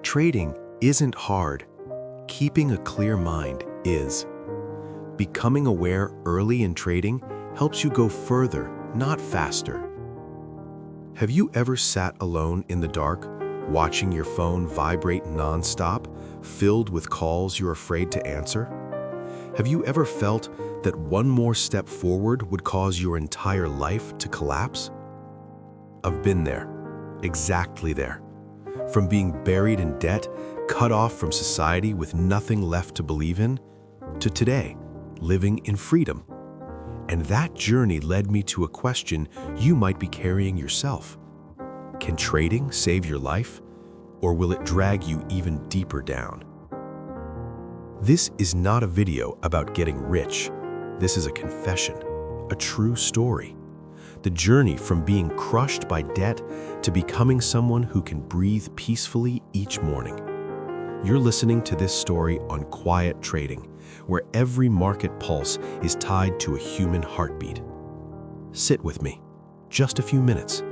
Trading isn't hard. Keeping a clear mind is. Becoming aware early in trading helps you go further, not faster. Have you ever sat alone in the dark, watching your phone vibrate non-stop, filled with calls you're afraid to answer? Have you ever felt that one more step forward would cause your entire life to collapse? I've been there, exactly there. From being buried in debt, cut off from society with nothing left to believe in, to today, living in freedom. And that journey led me to a question you might be carrying yourself. Can trading save your life, or will it drag you even deeper down? This is not a video about getting rich. This is a confession, a true story. The journey from being crushed by debt to becoming someone who can breathe peacefully each morning. You're listening to this story on Quiet Trading, where every market pulse is tied to a human heartbeat. Sit with me, just a few minutes.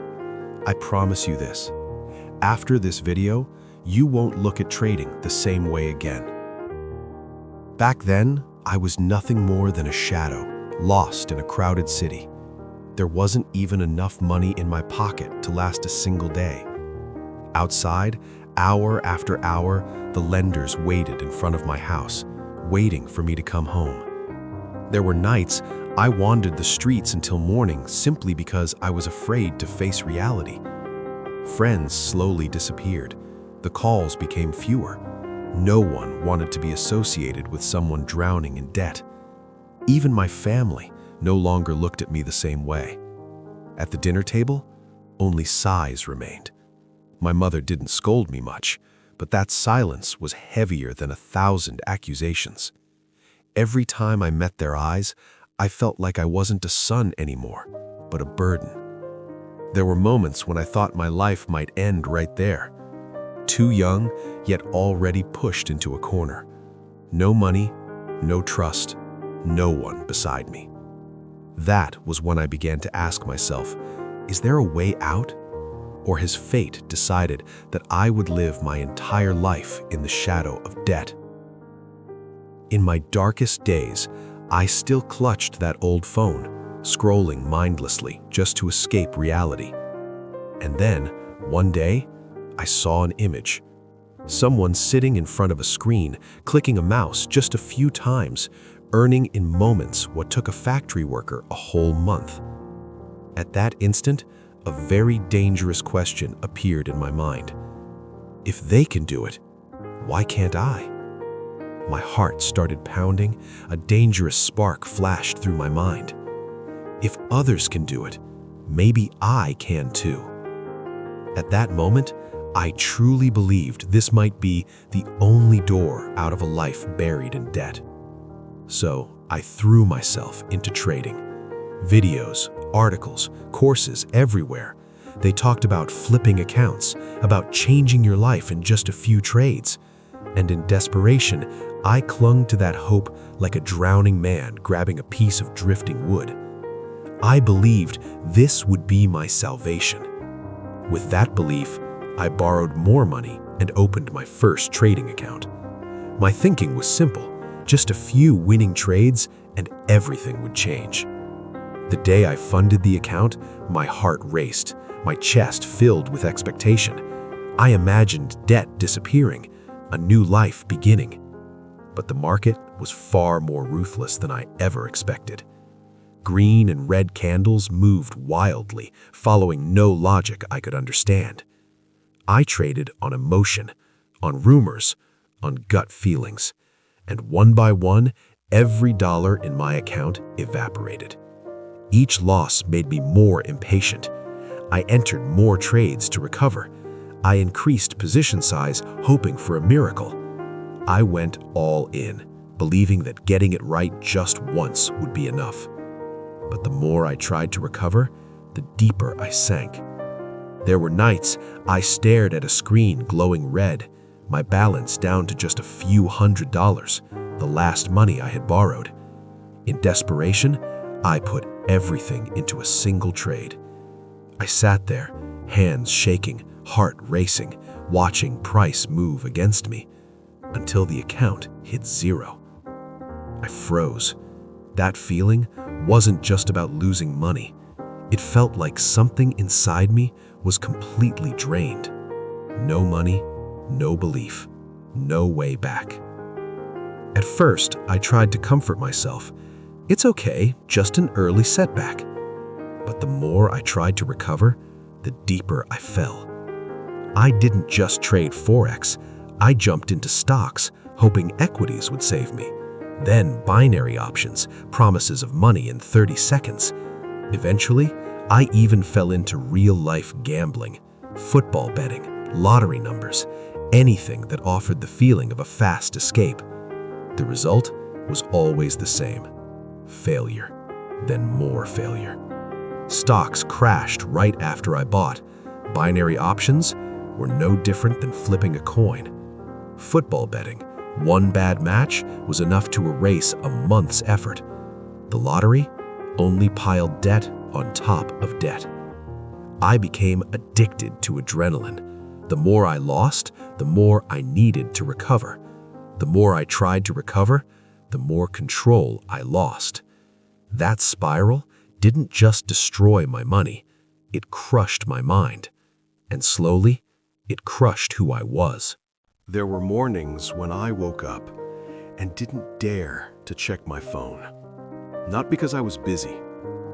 I promise you this. After this video, you won't look at trading the same way again. Back then, I was nothing more than a shadow, lost in a crowded city. There wasn't even enough money in my pocket to last a single day. Outside, hour after hour, the lenders waited in front of my house, waiting for me to come home. There were nights I wandered the streets until morning simply because I was afraid to face reality. Friends slowly disappeared. The calls became fewer. No one wanted to be associated with someone drowning in debt. Even my family no longer looked at me the same way. At the dinner table, only sighs remained. My mother didn't scold me much, but that silence was heavier than 1,000 accusations. Every time I met their eyes, I felt like I wasn't a son anymore, but a burden. There were moments when I thought my life might end right there. Too young, yet already pushed into a corner. No money, no trust, no one beside me. That was when I began to ask myself, is there a way out? Or has fate decided that I would live my entire life in the shadow of debt? In my darkest days, I still clutched that old phone, scrolling mindlessly just to escape reality. And then, one day, I saw an image. Someone sitting in front of a screen, clicking a mouse just a few times, earning in moments what took a factory worker a whole month. At that instant, a very dangerous question appeared in my mind. If they can do it, why can't I? My heart started pounding, a dangerous spark flashed through my mind. If others can do it, maybe I can too. At that moment, I truly believed this might be the only door out of a life buried in debt. So I threw myself into trading. Videos, articles, courses everywhere. They talked about flipping accounts, about changing your life in just a few trades. And in desperation, I clung to that hope like a drowning man grabbing a piece of drifting wood. I believed this would be my salvation. With that belief, I borrowed more money and opened my first trading account. My thinking was simple. Just a few winning trades and everything would change. The day I funded the account, my heart raced, my chest filled with expectation. I imagined debt disappearing, a new life beginning. But the market was far more ruthless than I ever expected. Green and red candles moved wildly, following no logic I could understand. I traded on emotion, on rumors, on gut feelings. And one by one, every dollar in my account evaporated. Each loss made me more impatient. I entered more trades to recover. I increased position size, hoping for a miracle. I went all in, believing that getting it right just once would be enough. But the more I tried to recover, the deeper I sank. There were nights I stared at a screen glowing red, my balance down to just a few $100s, the last money I had borrowed. In desperation, I put everything into a single trade. I sat there, hands shaking, heart racing, watching price move against me until the account hit zero. I froze. That feeling wasn't just about losing money. It felt like something inside me was completely drained. No money, no belief, no way back. At first, I tried to comfort myself. It's okay, just an early setback. But the more I tried to recover, the deeper I fell. I didn't just trade Forex. I jumped into stocks, hoping equities would save me. Then binary options, promises of money in 30 seconds. Eventually, I even fell into real-life gambling, football betting, lottery numbers, anything that offered the feeling of a fast escape. The result was always the same: failure, then more failure. Stocks crashed right after I bought. Binary options were no different than flipping a coin. Football betting, one bad match was enough to erase a month's effort. The lottery only piled debt on top of debt. I became addicted to adrenaline. The more I lost, the more I needed to recover. The more I tried to recover, the more control I lost. That spiral didn't just destroy my money, it crushed my mind. And slowly, it crushed who I was. There were mornings when I woke up and didn't dare to check my phone. Not because I was busy,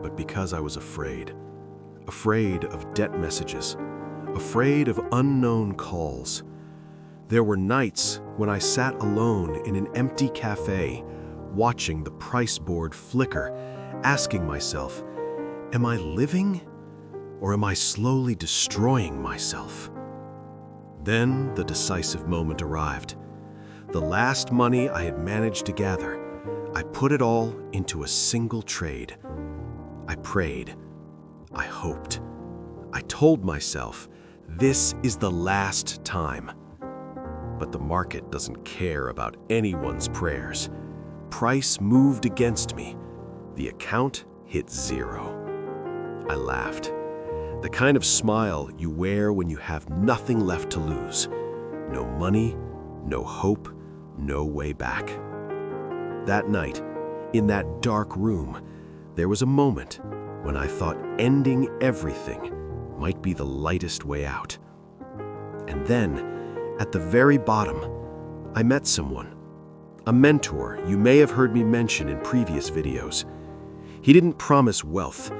but because I was afraid. Afraid of debt messages, afraid of unknown calls. There were nights when I sat alone in an empty cafe, watching the price board flicker, asking myself, am I living or am I slowly destroying myself? Then the decisive moment arrived. The last money I had managed to gather, I put it all into a single trade. I prayed. I hoped. I told myself, this is the last time. But the market doesn't care about anyone's prayers. Price moved against me. The account hit zero. I laughed. The kind of smile you wear when you have nothing left to lose. No money, no hope, no way back. That night, in that dark room, there was a moment when I thought ending everything might be the lightest way out. And then, at the very bottom, I met someone. A mentor you may have heard me mention in previous videos. He didn't promise wealth.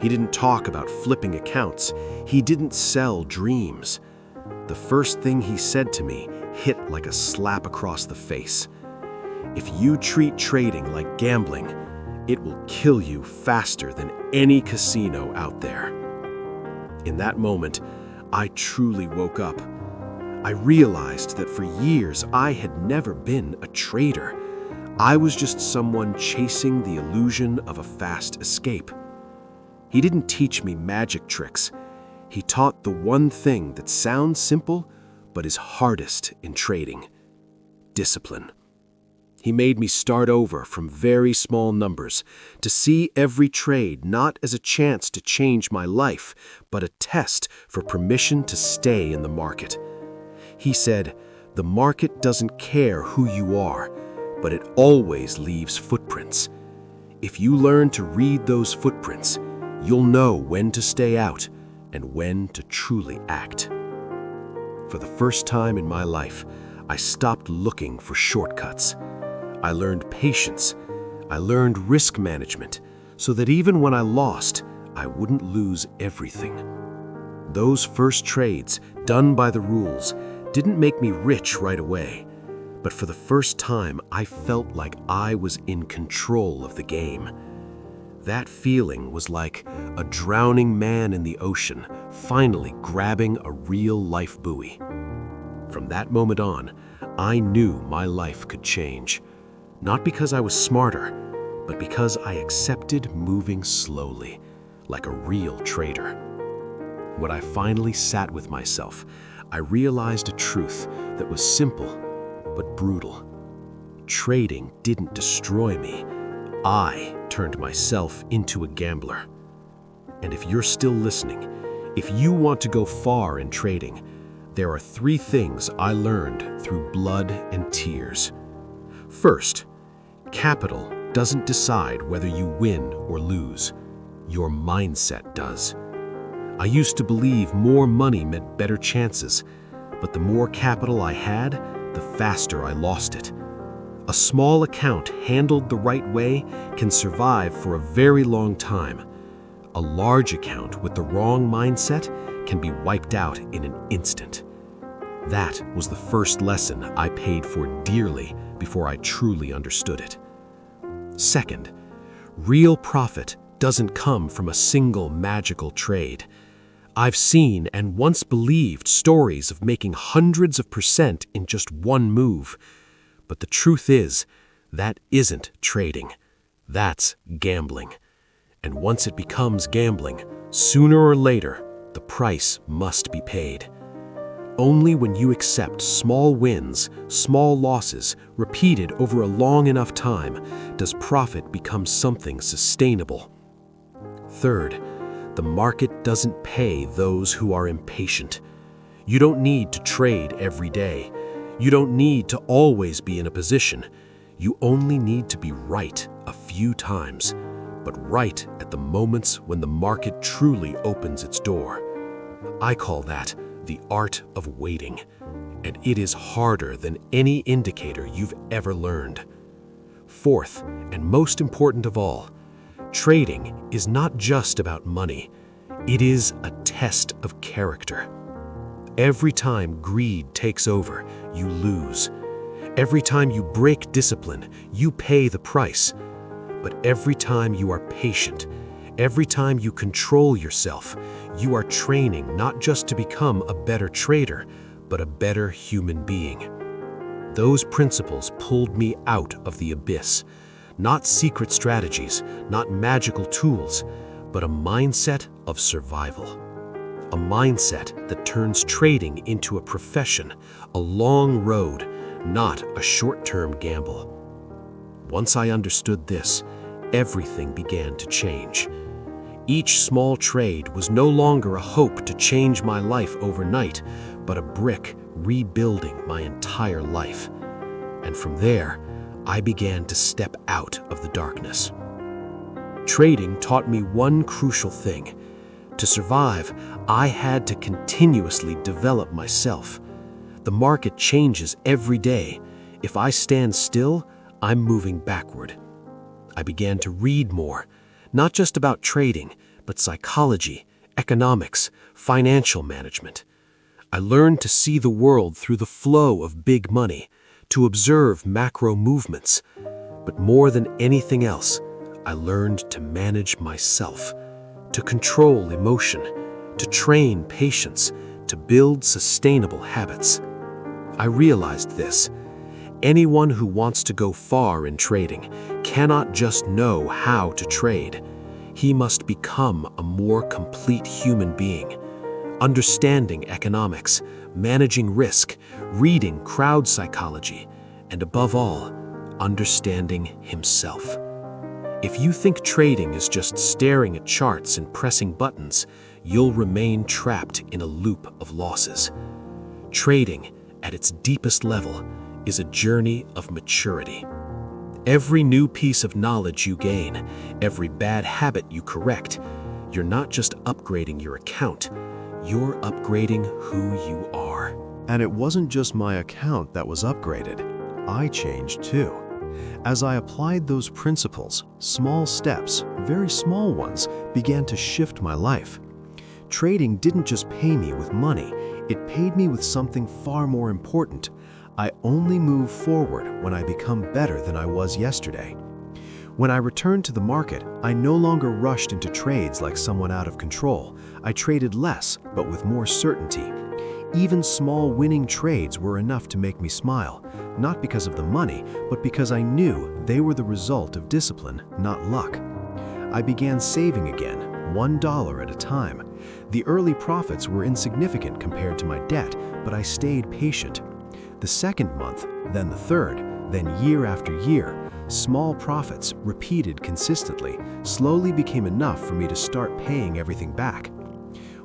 He didn't talk about flipping accounts. He didn't sell dreams. The first thing he said to me hit like a slap across the face. If you treat trading like gambling, it will kill you faster than any casino out there. In that moment, I truly woke up. I realized that for years I had never been a trader. I was just someone chasing the illusion of a fast escape. He didn't teach me magic tricks. He taught the one thing that sounds simple but is hardest in trading: discipline. He made me start over from very small numbers, to see every trade not as a chance to change my life, but a test for permission to stay in the market. He said, the market doesn't care who you are, but it always leaves footprints. If you learn to read those footprints, you'll know when to stay out and when to truly act. For the first time in my life, I stopped looking for shortcuts. I learned patience. I learned risk management, so that even when I lost, I wouldn't lose everything. Those first trades, done by the rules, didn't make me rich right away, but for the first time, I felt like I was in control of the game. That feeling was like a drowning man in the ocean finally grabbing a real-life buoy. From that moment on, I knew my life could change. Not because I was smarter, but because I accepted moving slowly, like a real trader. When I finally sat with myself, I realized a truth that was simple but brutal. Trading didn't destroy me. I turned myself into a gambler. And if you're still listening, if you want to go far in trading, there are three things I learned through blood and tears. First, capital doesn't decide whether you win or lose. Your mindset does. I used to believe more money meant better chances, but the more capital I had, the faster I lost it. A small account handled the right way can survive for a very long time. A large account with the wrong mindset can be wiped out in an instant. That was the first lesson I paid for dearly before I truly understood it. Second, real profit doesn't come from a single magical trade. I've seen and once believed stories of making hundreds of percent in just one move. But the truth is, that isn't trading. That's gambling. And once it becomes gambling, sooner or later, the price must be paid. Only when you accept small wins, small losses, repeated over a long enough time, does profit become something sustainable. Third, the market doesn't pay those who are impatient. You don't need to trade every day. You don't need to always be in a position. You only need to be right a few times, but right at the moments when the market truly opens its door. I call that the art of waiting, and it is harder than any indicator you've ever learned. Fourth, and most important of all, trading is not just about money. It is a test of character. Every time greed takes over, you lose. Every time you break discipline, you pay the price. But every time you are patient, every time you control yourself, you are training not just to become a better trader, but a better human being. Those principles pulled me out of the abyss. Not secret strategies, not magical tools, but a mindset of survival. A mindset that turns trading into a profession, a long road, not a short-term gamble. Once I understood this, everything began to change. Each small trade was no longer a hope to change my life overnight, but a brick rebuilding my entire life. And from there, I began to step out of the darkness. Trading taught me one crucial thing. To survive, I had to continuously develop myself. The market changes every day. If I stand still, I'm moving backward. I began to read more, not just about trading, but psychology, economics, financial management. I learned to see the world through the flow of big money, to observe macro movements. But more than anything else, I learned to manage myself, to control emotion, to train patience, to build sustainable habits. I realized this. Anyone who wants to go far in trading cannot just know how to trade. He must become a more complete human being, understanding economics, managing risk, reading crowd psychology, and above all, understanding himself. If you think trading is just staring at charts and pressing buttons, you'll remain trapped in a loop of losses. Trading, at its deepest level, is a journey of maturity. Every new piece of knowledge you gain, every bad habit you correct, you're not just upgrading your account, you're upgrading who you are. And it wasn't just my account that was upgraded. I changed too. As I applied those principles, small steps, very small ones, began to shift my life. Trading didn't just pay me with money, it paid me with something far more important. I only move forward when I become better than I was yesterday. When I returned to the market, I no longer rushed into trades like someone out of control. I traded less, but with more certainty. Even small winning trades were enough to make me smile, not because of the money, but because I knew they were the result of discipline, not luck. I began saving again, $1 at a time. The early profits were insignificant compared to my debt, but I stayed patient. The second month, then the third, then year after year, small profits, repeated consistently, slowly became enough for me to start paying everything back.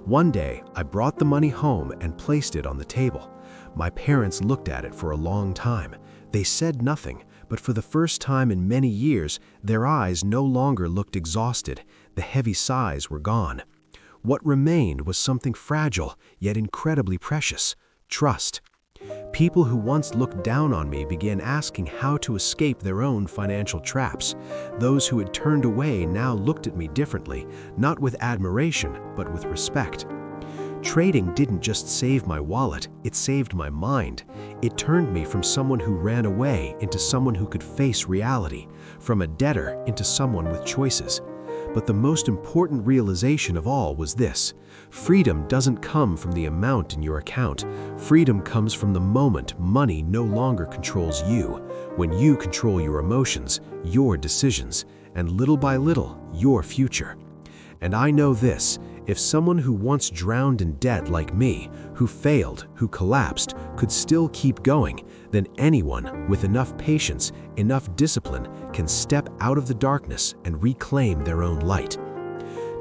One day, I brought the money home and placed it on the table. My parents looked at it for a long time. They said nothing, but for the first time in many years, their eyes no longer looked exhausted. The heavy sighs were gone. What remained was something fragile, yet incredibly precious: trust. People who once looked down on me began asking how to escape their own financial traps. Those who had turned away now looked at me differently, not with admiration, but with respect. Trading didn't just save my wallet, it saved my mind. It turned me from someone who ran away into someone who could face reality, from a debtor into someone with choices. But the most important realization of all was this: freedom doesn't come from the amount in your account. Freedom comes from the moment money no longer controls you, when you control your emotions, your decisions, and little by little, your future. And I know this: if someone who once drowned in debt like me, who failed, who collapsed, could still keep going, then anyone with enough patience, enough discipline, can step out of the darkness and reclaim their own light.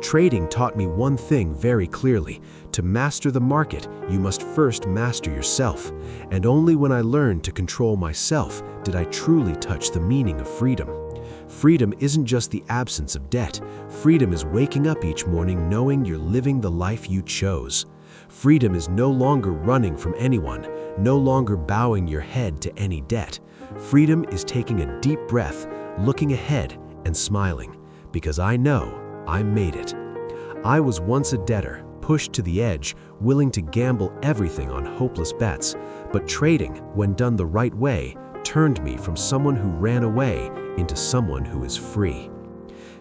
Trading taught me one thing very clearly: to master the market, you must first master yourself. And only when I learned to control myself did I truly touch the meaning of freedom. Freedom isn't just the absence of debt. Freedom is waking up each morning knowing you're living the life you chose. Freedom is no longer running from anyone, no longer bowing your head to any debt. Freedom is taking a deep breath, looking ahead, and smiling, because I know I made it. I was once a debtor, pushed to the edge, willing to gamble everything on hopeless bets. But trading, when done the right way, turned me from someone who ran away into someone who is free.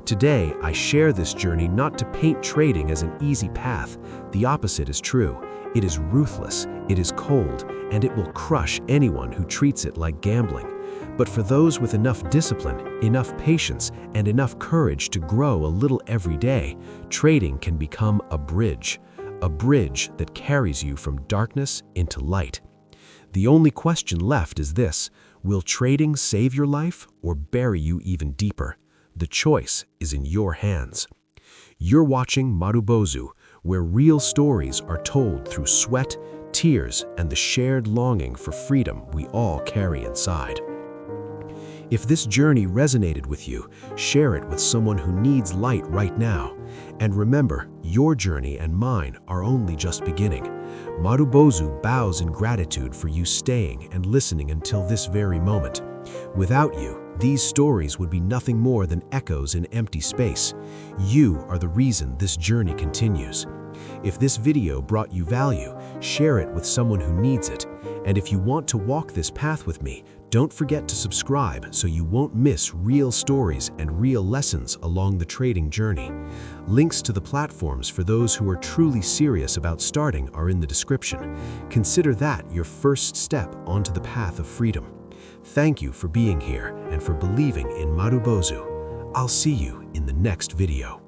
Today, I share this journey not to paint trading as an easy path. The opposite is true. It is ruthless, it is cold, and it will crush anyone who treats it like gambling. But for those with enough discipline, enough patience, and enough courage to grow a little every day, trading can become a bridge that carries you from darkness into light. The only question left is this: will trading save your life or bury you even deeper? The choice is in your hands. You're watching Marubozu, where real stories are told through sweat, tears, and the shared longing for freedom we all carry inside. If this journey resonated with you, share it with someone who needs light right now. And remember, your journey and mine are only just beginning. Marubozu bows in gratitude for you staying and listening until this very moment. Without you, these stories would be nothing more than echoes in empty space. You are the reason this journey continues. If this video brought you value, share it with someone who needs it. And if you want to walk this path with me, don't forget to subscribe so you won't miss real stories and real lessons along the trading journey. Links to the platforms for those who are truly serious about starting are in the description. Consider that your first step onto the path of freedom. Thank you for being here and for believing in Marubozu. I'll see you in the next video.